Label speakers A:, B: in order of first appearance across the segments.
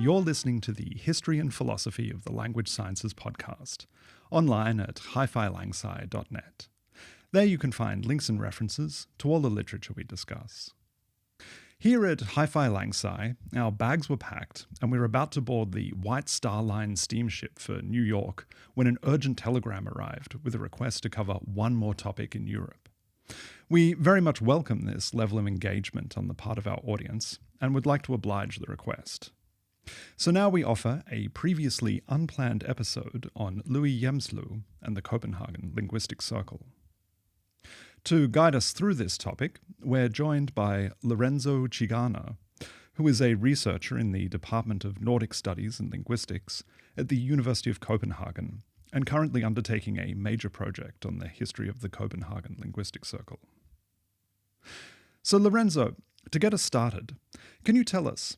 A: You're listening to the History and Philosophy of the Language Sciences podcast, online at hi.langsci.net. There you can find links and references to all the literature we discuss. Here at Hi-Fi Langsci, our bags were packed and we were about to board the White Star Line steamship for New York when an urgent telegram arrived with a request to cover one more topic in Europe. We very much welcome this level of engagement on the part of our audience and would like to oblige the request. So now we offer a previously unplanned episode on Louis Hjelmslev and the Copenhagen Linguistic Circle. To guide us through this topic, we're joined by Lorenzo Cigana, who is a researcher in the Department of Nordic Studies and Linguistics at the University of Copenhagen and currently undertaking a major project on the history of the Copenhagen Linguistic Circle. So Lorenzo, to get us started, can you tell us,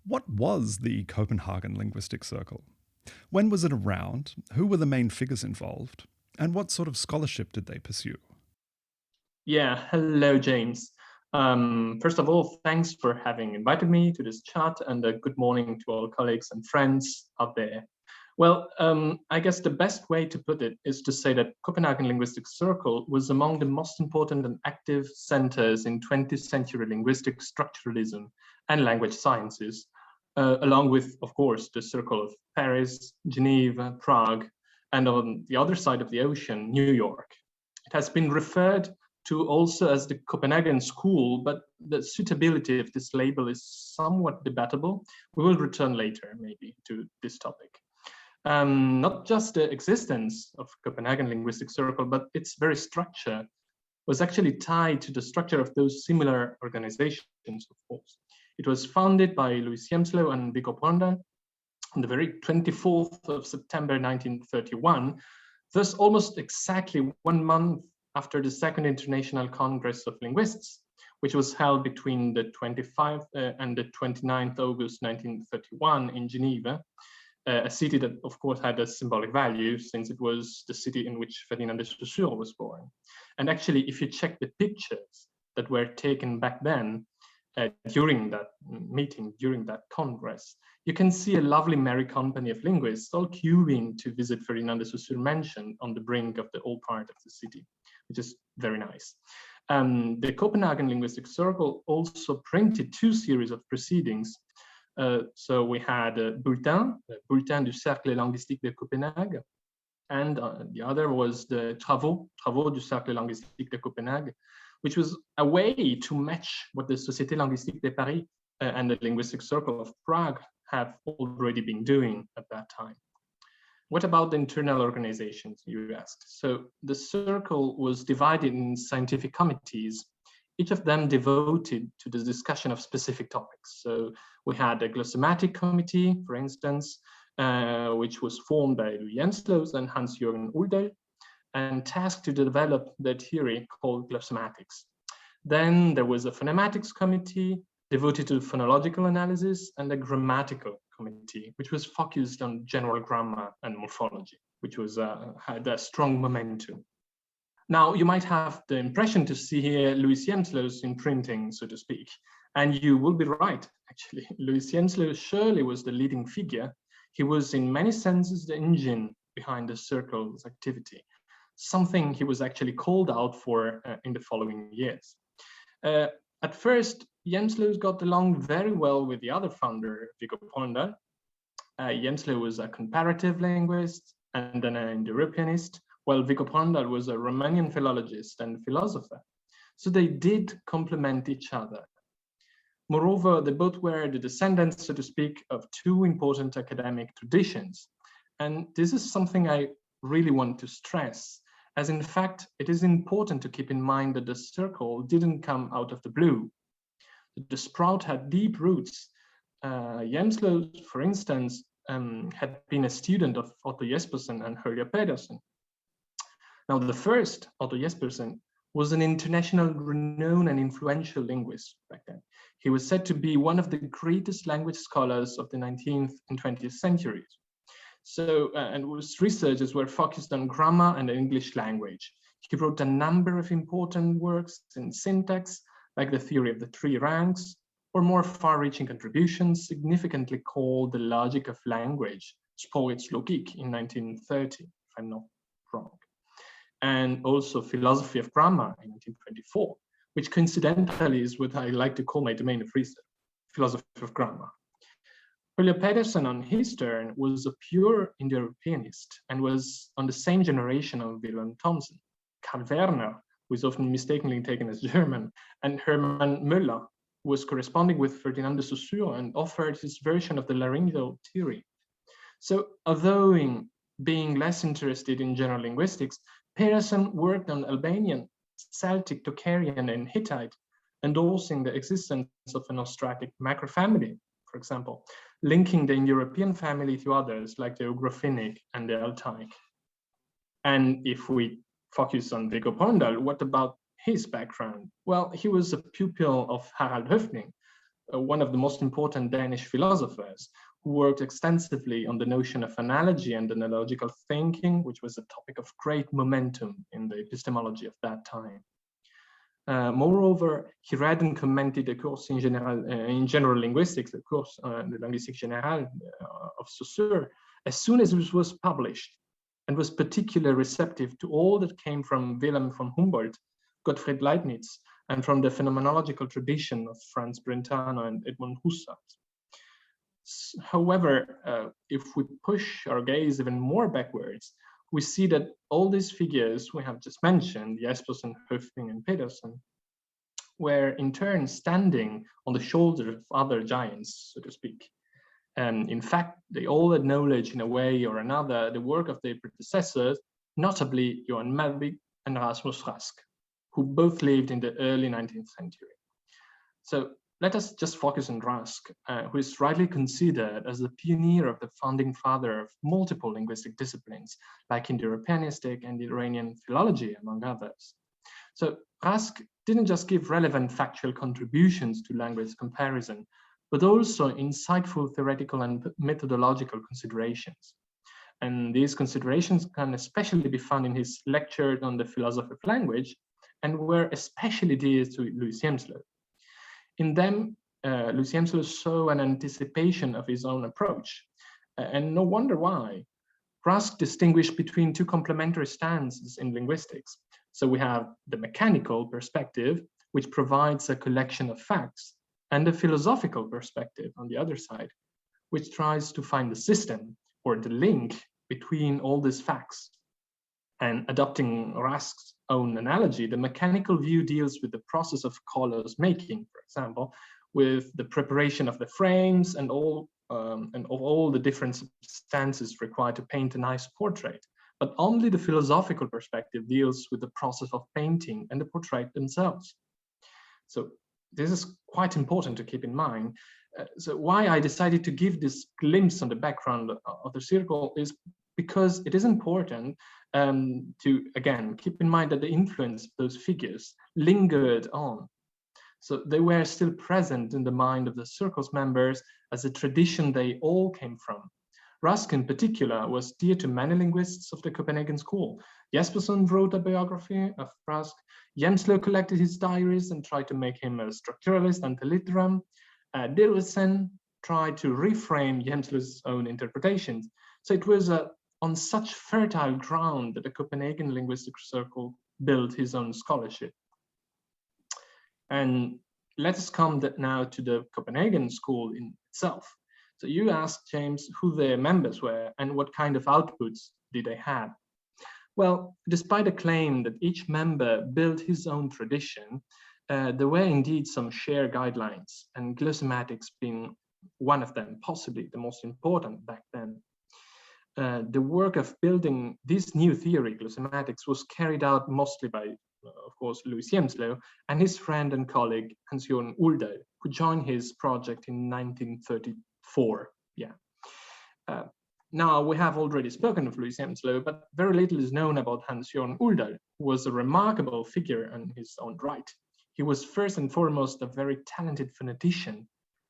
A: what was the Copenhagen Linguistic Circle? When was it around? Who were the main figures involved? And what sort of scholarship did they pursue?
B: Yeah, hello, James. First of all, thanks for having invited me to this chat, and good morning to all colleagues and friends out there. Well, I guess the best way to put it is to say that Copenhagen Linguistic Circle was among the most important and active centers in 20th century linguistic structuralism and language sciences, along with, of course, the Circle of Paris, Geneva, Prague, and on the other side of the ocean, New York. It has been referred to also as the Copenhagen School, but the suitability of this label is somewhat debatable. We will return later, maybe, to this topic. Not just the existence of Copenhagen Linguistic Circle, but its very structure was actually tied to the structure of those similar organizations, of course. It was founded by Louis Hjelmslev and Viggo Brøndal on the very 24th of September 1931, thus almost exactly 1 month after the Second International Congress of Linguists, which was held between the 25th and the 29th August 1931 in Geneva, a city that, of course, had a symbolic value since it was the city in which Ferdinand de Saussure was born. And actually, if you check the pictures that were taken back then, during that meeting, during that Congress, you can see a lovely merry company of linguists all queuing to visit Ferdinand de Saussure mansion on the brink of the old part of the city, which is very nice. The Copenhagen Linguistic Circle also printed 2 series of proceedings. So we had Bulletin du Cercle Linguistique de Copenhague, and the other was the Travail du Cercle Linguistique de Copenhague, which was a way to match what the Société Linguistique de Paris and the Linguistic Circle of Prague have already been doing at that time. What about the internal organizations, you asked? So the circle was divided in scientific committees, each of them devoted to the discussion of specific topics. So we had a glossomatic committee, for instance, which was formed by Louis Hjelmslev and Hans-Jürgen Uldel, and tasked to develop the theory called glossomatics. Then there was a phonемatics committee devoted to phonological analysis, and a grammatical committee, which was focused on general grammar and morphology, which was had a strong momentum. Now, you might have the impression to see here Louis Hjelmslev's imprinting, so to speak, and you will be right, actually. Louis Hjelmslev surely was the leading figure. He was in many senses the engine behind the circle's activity, something he was actually called out for in the following years. At first, Hjelmslev got along very well with the other founder, Viggo Brøndal. Hjelmslev was a comparative linguist and then an Indo-Europeanist, while Viggo Brøndal was a Romanian philologist and philosopher. So they did complement each other. Moreover, they both were the descendants, so to speak, of 2 important academic traditions. And this is something I really want to stress, as in fact, it is important to keep in mind that the circle didn't come out of the blue. The sprout had deep roots. Hjelmslev, for instance, had been a student of Otto Jespersen and Helga Pedersen. Now, the first, Otto Jespersen, was an international renowned and influential linguist back then. He was said to be one of the greatest language scholars of the 19th and 20th centuries. So, and his researches were focused on grammar and the English language. He wrote a number of important works in syntax, like the theory of the 3 ranks, or more far-reaching contributions significantly called the logic of language, Sprogets Logik in 1930, if I'm not wrong, and also philosophy of grammar in 1924, which coincidentally is what I like to call my domain of research, philosophy of grammar. William Pedersen, on his turn, was a pure Indo-Europeanist and was on the same generation of Wilhelm Thomson, Karl Werner, who is often mistakenly taken as German, and Hermann Müller, who was corresponding with Ferdinand de Saussure and offered his version of the laryngeal theory. So, although being less interested in general linguistics, Pedersen worked on Albanian, Celtic, Tocharian, and Hittite, endorsing the existence of an Austratic macrofamily, for example, linking the Indo-European family to others like the Ugrophonic and the Altaic. And if we focus on Viggo Brøndal, what about his background? Well, he was a pupil of Harald Høffding, one of the most important Danish philosophers, who worked extensively on the notion of analogy and analogical thinking, which was a topic of great momentum in the epistemology of that time. Moreover, he read and commented a course in general linguistics, the course the Linguistique Générale of Saussure, as soon as it was published, and was particularly receptive to all that came from Wilhelm von Humboldt, Gottfried Leibniz, and from the phenomenological tradition of Franz Brentano and Edmund Husserl. However, if we push our gaze even more backwards, we see that all these figures we have just mentioned, Jespersen, Høffding, and Pedersen, were in turn standing on the shoulders of other giants, so to speak. And in fact, they all acknowledge in a way or another the work of their predecessors, notably Johan Melvig and Rasmus Rask, who both lived in the early 19th century. So let us just focus on Rask, who is rightly considered as the pioneer of the founding father of multiple linguistic disciplines, like Indo-Europeanistic and Iranian philology, among others. So Rask didn't just give relevant factual contributions to language comparison, but also insightful theoretical and methodological considerations. And these considerations can especially be found in his lecture on the philosophy of language, and were especially dear to Louis Hjelmslev. In them, Louis Hjelmslev saw an anticipation of his own approach, and no wonder why. Rask distinguished between two complementary stances in linguistics. So we have the mechanical perspective, which provides a collection of facts, and the philosophical perspective on the other side, which tries to find the system or the link between all these facts. And adopting Rask's own analogy, the mechanical view deals with the process of colors making, for example, with the preparation of the frames and of all the different substances required to paint a nice portrait. But only the philosophical perspective deals with the process of painting and the portrait themselves. So this is quite important to keep in mind. So why I decided to give this glimpse on the background of the circle is because it is important to, again, keep in mind that the influence of those figures lingered on. So they were still present in the mind of the circle's members as a tradition they all came from. Rask in particular was dear to many linguists of the Copenhagen School. Jespersen wrote a biography of Rask. Hjelmslev collected his diaries and tried to make him a structuralist ante litteram. Diderichsen tried to reframe Hjelmslev's own interpretations. So it was on such fertile ground that the Copenhagen Linguistic Circle built his own scholarship. And let us come now to the Copenhagen School in itself. So you asked, James, who their members were and what kind of outputs did they have. Well, despite a claim that each member built his own tradition, there were indeed some shared guidelines, and glossematics being one of them, possibly the most important back then. The work of building this new theory, glossematics, was carried out mostly by, of course, Louis Hjelmslev and his friend and colleague Hans-Jørgen Uldal, who joined his project in 1934. Now, we have already spoken of Louis Hjelmslev, but very little is known about Hans-Jørgen Uldal, who was a remarkable figure in his own right. He was first and foremost a very talented phonetician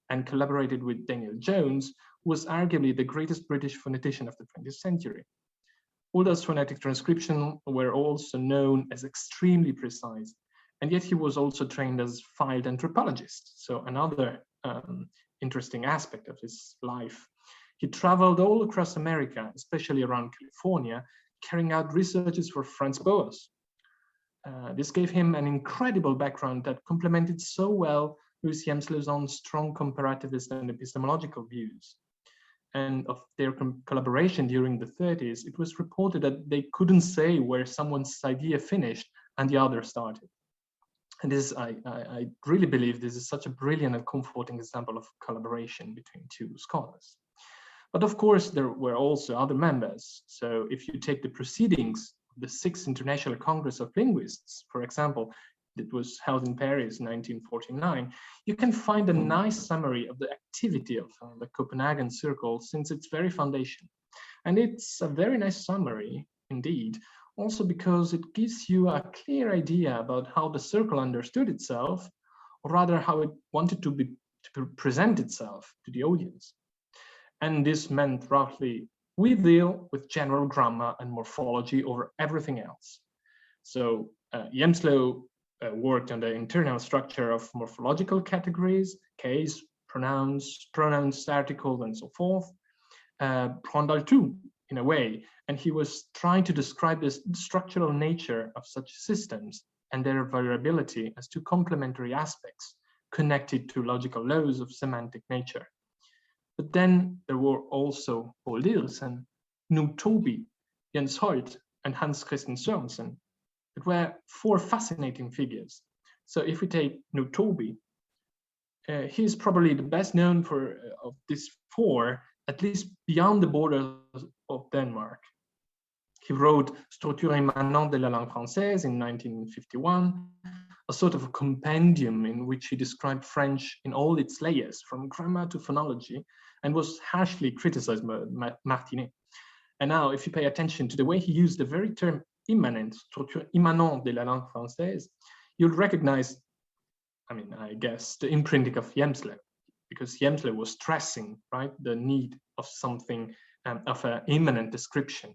B: and collaborated with Daniel Jones, who was arguably the greatest British phonetician of the 20th century. Uldal's phonetic transcription were also known as extremely precise, and yet he was also trained as filed anthropologist, so another interesting aspect of his life. He traveled all across America, especially around California, carrying out researches for Franz Boas. This gave him an incredible background that complemented so well Louis Hjelmslev's own strong comparativist and epistemological views. And of their collaboration during the 30s, it was reported that they couldn't say where someone's idea finished and the other started. And this, I really believe this is such a brilliant and comforting example of collaboration between two scholars. But of course, there were also other members. So if you take the proceedings of the 6th International Congress of Linguists, for example, that was held in Paris in 1949, you can find a nice summary of the activity of the Copenhagen Circle since its very foundation. And it's a very nice summary indeed, also because it gives you a clear idea about how the circle understood itself, or rather how it wanted to present itself to the audience. And this meant roughly, we deal with general grammar and morphology over everything else. So Hjelmslev worked on the internal structure of morphological categories, case, pronouns, articles, and so forth. Brondal too, in a way, and he was trying to describe the structural nature of such systems and their variability as two complementary aspects connected to logical laws of semantic nature. But then there were also Paul Diderichsen, Knud Toby, Jens Holt, and Hans Christian Sørensen. It were 4 fascinating figures. So if we take Knud Toby, he's probably the best known of these 4, at least beyond the borders of Denmark. He wrote Structure immanente de la langue française in 1951, a sort of a compendium in which he described French in all its layers, from grammar to phonology, and was harshly criticized by Martinet. And now, if you pay attention to the way he used the very term immanent, structure immanente de la langue française, you'll recognize, I guess, the imprinting of Hjelmslev, because Hjelmslev was stressing, right, the need of something of an immanent description.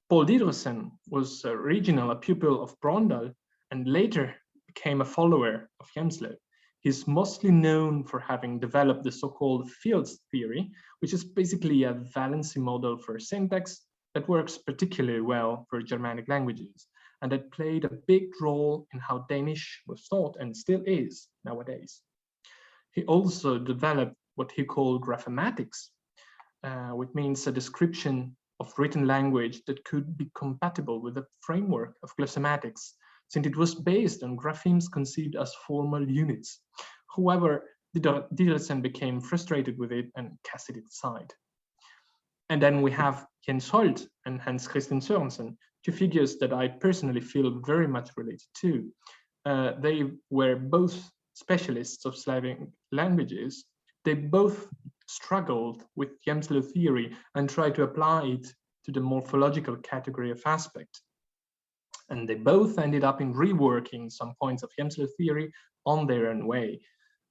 B: Paul Diderichsen was originally a pupil of Brondal and later became a follower of Hjelmslev. He's mostly known for having developed the so-called fields theory, which is basically a valency model for syntax that works particularly well for Germanic languages, and that played a big role in how Danish was taught and still is nowadays. He also developed what he called graphematics, which means a description of written language that could be compatible with the framework of glossematics, since it was based on graphemes conceived as formal units. However, Diderichsen became frustrated with it and cast it aside. And then we have Jens Holt and Hans Christian Sørensen, 2 figures that I personally feel very much related to. They were both specialists of Slavic languages. They both struggled with Hjelmslev theory and tried to apply it to the morphological category of aspect. And they both ended up in reworking some points of Hjelmslev theory on their own way.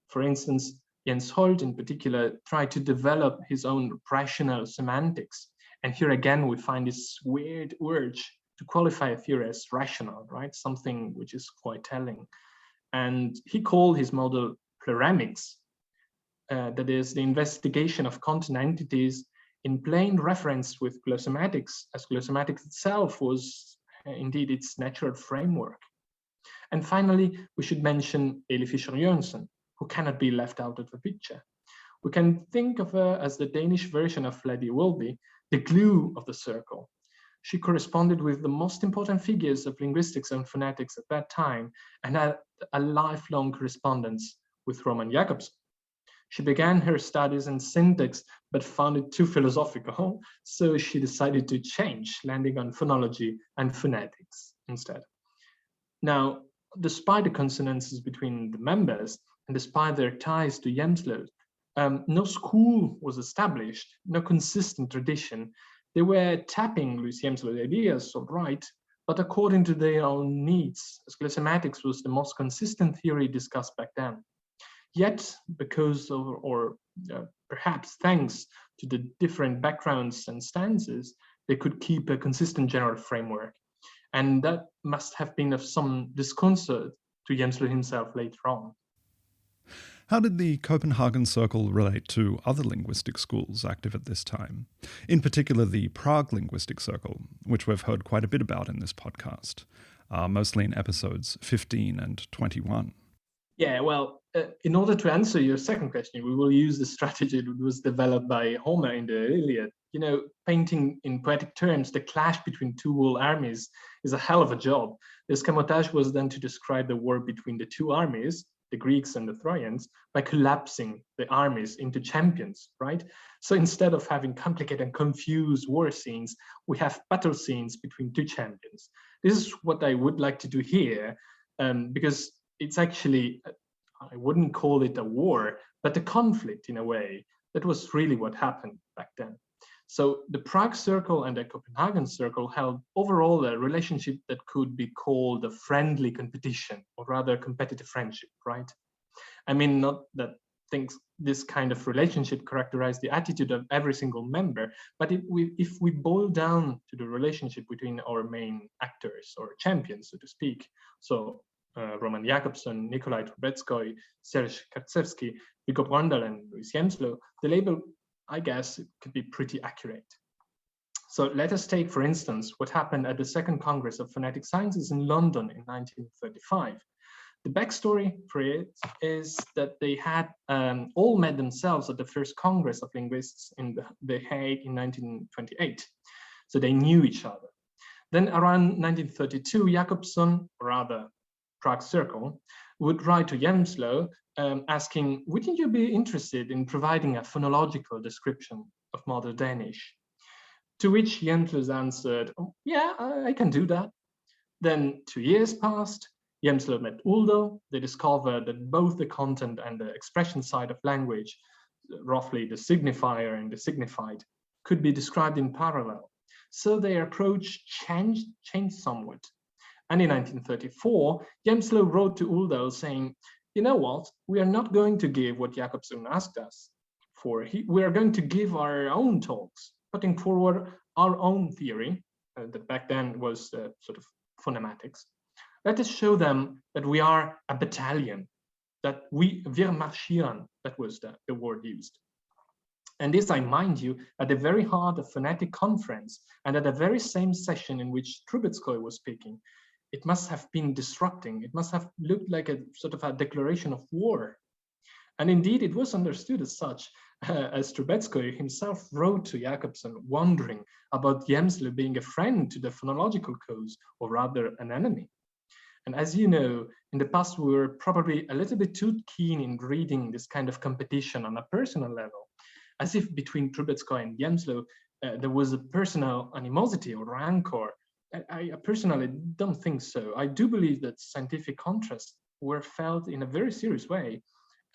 B: For instance, Jens Holt in particular tried to develop his own rational semantics. And here again, we find this weird urge to qualify a theory as rational, right? Something which is quite telling. And he called his model pluramics, that is the investigation of content entities in plain reference with glossematics, as glossematics itself was indeed its natural framework. And finally, we should mention Eli Fischer-Jørgensen, who cannot be left out of the picture. We can think of her as the Danish version of Lady Wilby, the glue of the circle. She corresponded with the most important figures of linguistics and phonetics at that time and had a lifelong correspondence with Roman Jakobsen. She began her studies in syntax, but found it too philosophical, so she decided to change, landing on phonology and phonetics instead. Now, despite the consonances between the members, and despite their ties to Hjelmslev, no school was established, no consistent tradition. They were tapping Louis Hjelmslev's ideas, all right, but according to their own needs, as glossematics was the most consistent theory discussed back then. Yet, because of, or perhaps thanks to the different backgrounds and stances, they could keep a consistent general framework. And that must have been of some disconcert to Hjelmslev himself later on.
A: How did the Copenhagen Circle relate to other linguistic schools active at this time? In particular, the Prague Linguistic Circle, which we've heard quite a bit about in this podcast, mostly in episodes 15 and 21.
B: Yeah, well, in order to answer your second question, we will use the strategy that was developed by Homer in the Iliad. You know, painting in poetic terms the clash between two whole armies is a hell of a job. The escamotage was then to describe the war between the two armies, the Greeks and the Trojans, by collapsing the armies into champions, right? So instead of having complicated and confused war scenes, we have battle scenes between two champions. This is what I would like to do here, because it's actually, I wouldn't call it a war, but a conflict in a way. That was really what happened back then. So the Prague Circle and the Copenhagen Circle held overall a relationship that could be called a friendly competition, or rather competitive friendship, right? I mean, not that this kind of relationship characterized the attitude of every single member, but if we boil down to the relationship between our main actors or champions, so to speak, so Roman Jakobson, Nikolai Trubetskoy, Serge Kartsevsky, Viggo Brandal, and Louis Hjelmslev, the label, I guess, could be pretty accurate. So let us take, for instance, what happened at the Second Congress of Phonetic Sciences in London in 1935. The backstory for it is that they had all met themselves at the first Congress of Linguists in The Hague in 1928. So they knew each other. Then around 1932, Jakobson, or rather Prague Circle, would write to Hjelmslev asking, wouldn't you be interested in providing a phonological description of modern Danish? To which Hjelmslev answered, oh, yeah, I can do that. Then 2 years passed. Hjelmslev met Uldal. They discovered that both the content and the expression side of language, roughly the signifier and the signified, could be described in parallel. So their approach changed somewhat. And in 1934, Hjelmslev wrote to Uldal saying, you know what, we are not going to give what Jakobson asked us for. We are going to give our own talks, putting forward our own theory, that back then was sort of phonematics. Let us show them that we are a battalion, that wir marschieren, that was the word used. And this, I mind you, at the very heart of phonetic conference, and at the very same session in which Trubetskoy was speaking. It must have been disrupting. It must have looked like a sort of a declaration of war. And indeed, it was understood as such, as Trubetskoy himself wrote to Jakobson, wondering about Hjelmslev being a friend to the phonological cause, or rather an enemy. And as you know, in the past, we were probably a little bit too keen in reading this kind of competition on a personal level, as if between Trubetskoy and Hjelmslev, there was a personal animosity or rancor. I personally don't think so. I do believe that scientific contrasts were felt in a very serious way,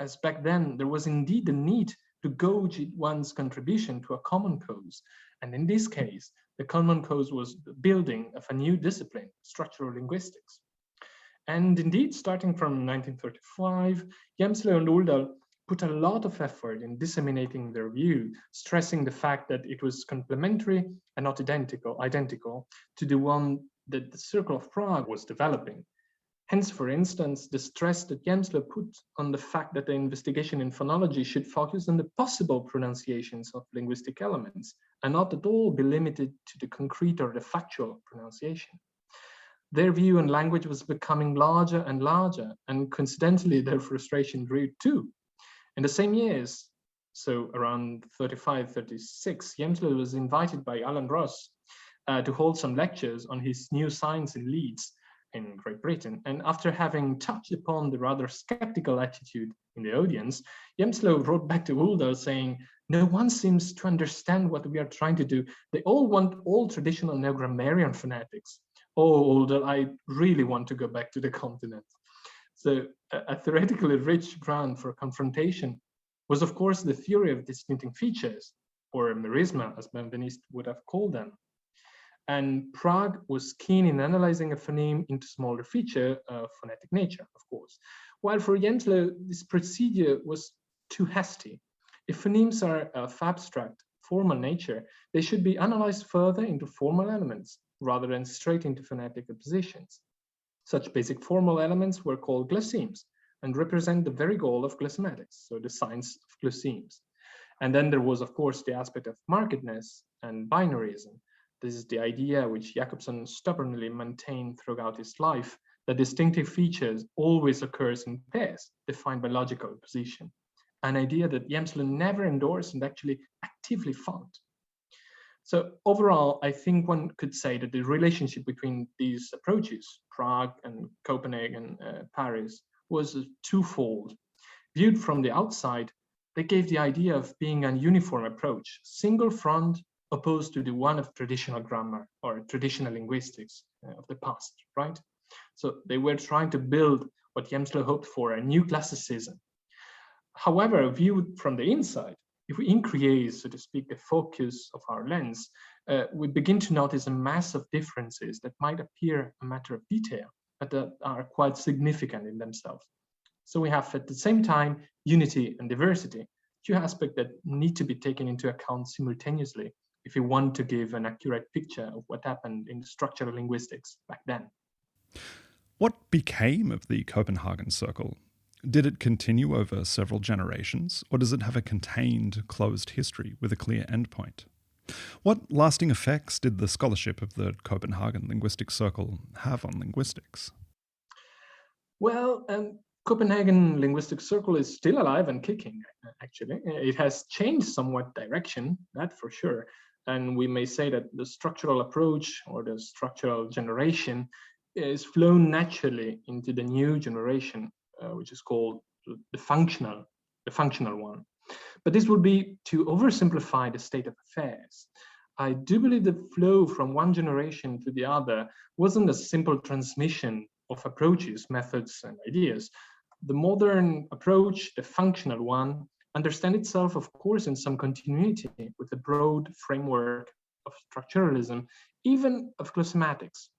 B: as back then there was indeed the need to gauge one's contribution to a common cause. And in this case, the common cause was the building of a new discipline, structural linguistics. And indeed, starting from 1935, Hjelmslev and Uldal put a lot of effort in disseminating their view, stressing the fact that it was complementary and not identical to the one that the Circle of Prague was developing. Hence, for instance, the stress that Hjelmslev put on the fact that the investigation in phonology should focus on the possible pronunciations of linguistic elements and not at all be limited to the concrete or the factual pronunciation. Their view on language was becoming larger and larger, and coincidentally, their frustration grew too. In the same years, so around 35, 36, Hjelmslev was invited by Alan Ross to hold some lectures on his new science in Leeds in Great Britain. And after having touched upon the rather skeptical attitude in the audience, Hjelmslev wrote back to Uldal saying, no one seems to understand what we are trying to do. They all want all traditional neo-grammarian phonetics. Oh, Uldal, I really want to go back to the continent. So a theoretically rich ground for confrontation was, of course, the theory of distincting features, or merisma, as Benveniste would have called them. And Prague was keen in analyzing a phoneme into smaller feature of phonetic nature, of course. While for Hjelmslev, this procedure was too hasty. If phonemes are of abstract, formal nature, they should be analyzed further into formal elements, rather than straight into phonetic oppositions. Such basic formal elements were called glossemes, and represent the very goal of glossematics, so the science of glossemes. And then there was, of course, the aspect of markedness and binaryism. This is the idea which Jacobson stubbornly maintained throughout his life, that distinctive features always occurs in pairs defined by logical position, an idea that Hjelmslev never endorsed and actually actively fought. So overall, I think one could say that the relationship between these approaches, Prague and Copenhagen, Paris, was twofold. Viewed from the outside, they gave the idea of being a uniform approach, single front opposed to the one of traditional grammar or traditional linguistics of the past, right? So they were trying to build what Hjelmslev hoped for, a new classicism. However, viewed from the inside, if we increase, so to speak, the focus of our lens, we begin to notice a mass of differences that might appear a matter of detail, but that are quite significant in themselves. So we have at the same time unity and diversity, two aspects that need to be taken into account simultaneously if we want to give an accurate picture of what happened in structural linguistics back then.
A: What became of the Copenhagen Circle? Did it continue over several generations, or does it have a contained, closed history with a clear endpoint? What lasting effects did the scholarship of the Copenhagen Linguistic Circle have on linguistics?
B: Well, Copenhagen Linguistic Circle is still alive and kicking, actually. It has changed somewhat direction, that for sure. And we may say that the structural approach or the structural generation is flown naturally into the new generation, which is called the functional one. But this would be to oversimplify the state of affairs. I do believe the flow from one generation to the other wasn't a simple transmission of approaches, methods, and ideas. The modern approach, the functional one, understands itself, of course, in some continuity with the broad framework of structuralism, even of glossematics.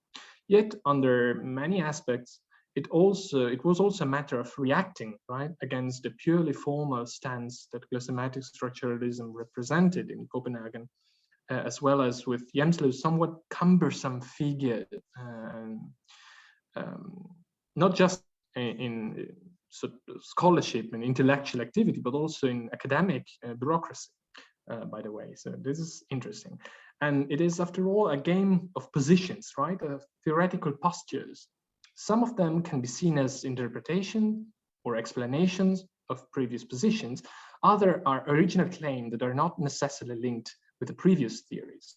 B: Yet, under many aspects, it was also a matter of reacting, right, against the purely formal stance that glossomatic structuralism represented in Copenhagen, as well as with Hjelmslev's somewhat cumbersome figure, not just in scholarship and intellectual activity, but also in academic bureaucracy, by the way. So this is interesting. And it is, after all, a game of positions, right? Theoretical postures. Some of them can be seen as interpretation or explanations of previous positions. Other are original claims that are not necessarily linked with the previous theories.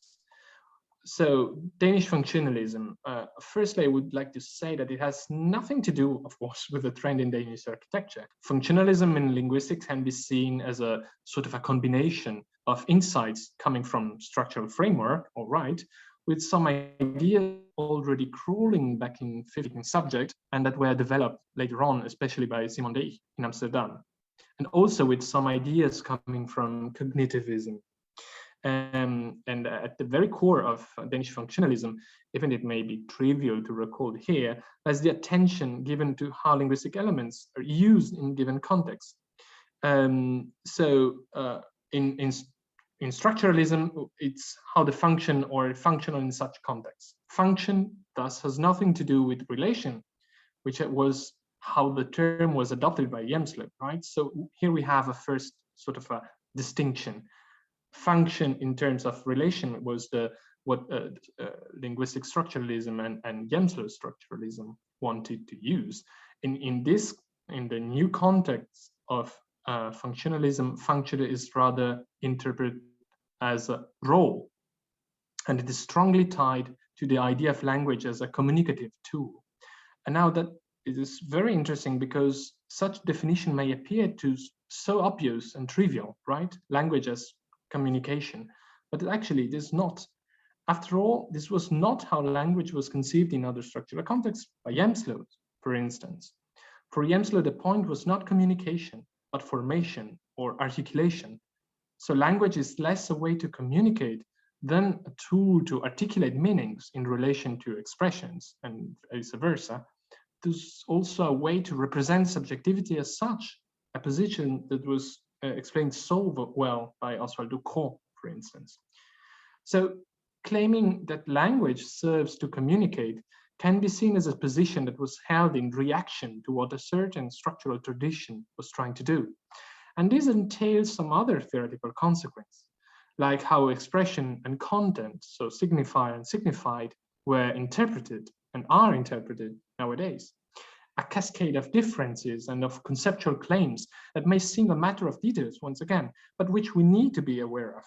B: So Danish functionalism, firstly, I would like to say that it has nothing to do, of course, with the trend in Danish architecture. Functionalism in linguistics can be seen as a sort of a combination of insights coming from structural framework, all right, with some ideas already crawling back in 15th subject and that were developed later on, especially by Simon Deeg in Amsterdam. And also with some ideas coming from cognitivism. And at the very core of Danish functionalism, even it may be trivial to recall here, is the attention given to how linguistic elements are used in given context. In structuralism, it's how the function or functional in such context. Function thus has nothing to do with relation, which was how the term was adopted by Hjelmslev, right? So here we have a first sort of a distinction. Function in terms of relation was what linguistic structuralism and Hjelmslev structuralism wanted to use. In the new context of functionalism, function is rather interpreted as a role, and it is strongly tied to the idea of language as a communicative tool. And now that it is very interesting because such definition may appear to so obvious and trivial, right? Language as communication, but actually it is not. After all, this was not how language was conceived in other structural contexts by Hjelmslev, for instance. For Hjelmslev, the point was not communication, but formation or articulation. So language is less a way to communicate than a tool to articulate meanings in relation to expressions and vice versa. There's also a way to represent subjectivity as such, a position that was explained so well by Oswald Ducrot, for instance. So claiming that language serves to communicate can be seen as a position that was held in reaction to what a certain structural tradition was trying to do. And this entails some other theoretical consequence, like how expression and content, so signifier and signified, were interpreted and are interpreted nowadays. A cascade of differences and of conceptual claims that may seem a matter of details once again, but which we need to be aware of.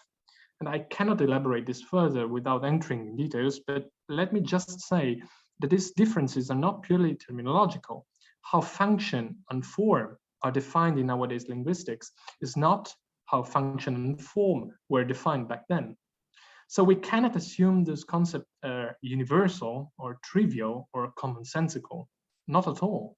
B: And I cannot elaborate this further without entering in details, but let me just say that these differences are not purely terminological. How function and form are defined in nowadays linguistics is not how function and form were defined back then. So we cannot assume this concept universal or trivial or commonsensical, not at all.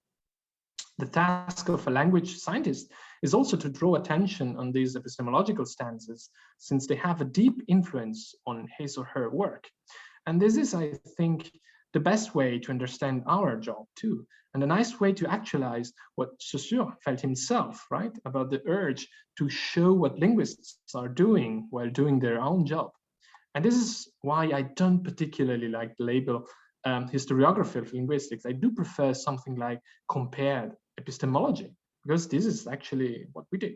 B: The task of a language scientist is also to draw attention on these epistemological stances, since they have a deep influence on his or her work. And this is, I think, the best way to understand our job too, and a nice way to actualize what Saussure felt himself, right, about the urge to show what linguists are doing while doing their own job. And this is why I don't particularly like the label historiography of linguistics. I do prefer something like compared epistemology, because this is actually what we do.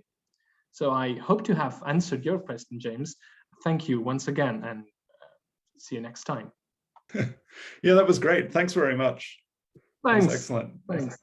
B: So I hope to have answered your question, James. Thank you once again, and see you next time.
A: Yeah, that was great. Thanks very much.
B: Thanks.
A: That was excellent.
B: Thanks.